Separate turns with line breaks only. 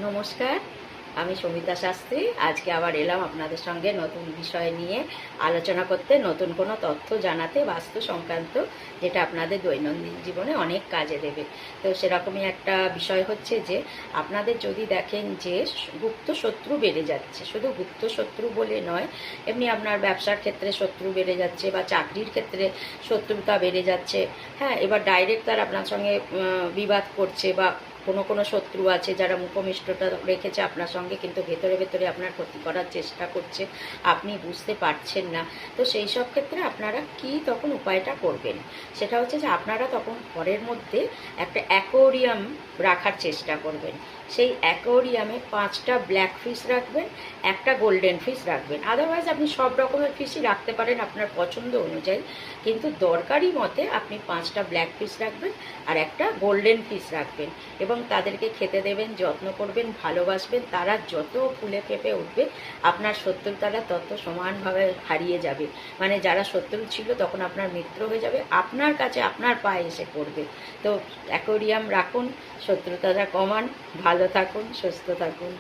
নমস্কার, আমি সমিতা শাস্ত্রী। আজকে আবার এলাম আপনাদের সঙ্গে নতুন বিষয় নিয়ে আলোচনা করতে, নতুন কোনো তথ্য জানাতে, বাস্তু সংক্রান্ত, যেটা আপনাদের দৈনন্দিন জীবনে অনেক কাজে দেবে। তো সেরকমই একটা বিষয় হচ্ছে যে আপনাদের যদি দেখেন যে গুপ্ত শত্রু বেড়ে যাচ্ছে, শুধু গুপ্ত শত্রু বলে নয়, এমনি আপনার ব্যবসার ক্ষেত্রে শত্রু বেড়ে যাচ্ছে বা চাকরির ক্ষেত্রে শত্রুতা বেড়ে যাচ্ছে। হ্যাঁ, এবার ডাইরেক্ট তার আপনার সঙ্গে বিবাদ করছে, বা কোনো কোনো শত্রু আছে যারা মুখমিষ্টটা রেখেছে আপনার সঙ্গে, কিন্তু ভেতরে ভেতরে আপনার ক্ষতি করার চেষ্টা করছে, আপনি বুঝতে পারছেন না। তো সেই সব ক্ষেত্রে আপনারা কি তখন উপায়টা করবেন, সেটা হচ্ছে যে আপনারা তখন ঘরের মধ্যে একটা অ্যাকোয়ারিয়াম রাখার চেষ্টা করবেন। সেই অ্যাকোয়ারিয়ামে 5টা ব্ল্যাক ফিশ রাখবেন, একটা গোল্ডেন ফিশ রাখবেন। আদারওয়াইজ আপনি সব রকমের ফিশই রাখতে পারেন আপনার পছন্দ অনুযায়ী, কিন্তু দরকারি মতে আপনি 5টা ব্ল্যাক ফিশ রাখবেন আর একটা গোল্ডেন ফিশ রাখবেন, এবং তাদেরকে খেতে দেবেন, যত্ন করবেন, ভালোবাসবেন। তারা যত ফুলে ফেঁপে উঠবে, আপনার শত্রু তারা তত সমানভাবে হারিয়ে যাবে। মানে যারা শত্রু ছিল তখন আপনার মিত্র হয়ে যাবে, আপনার কাছে আপনার পায়ে এসে পড়বে। তো অ্যাকোয়ারিয়াম রাখুন, শত্রুতাটা কমান, ভালো থাকুন, সুস্থ থাকুন।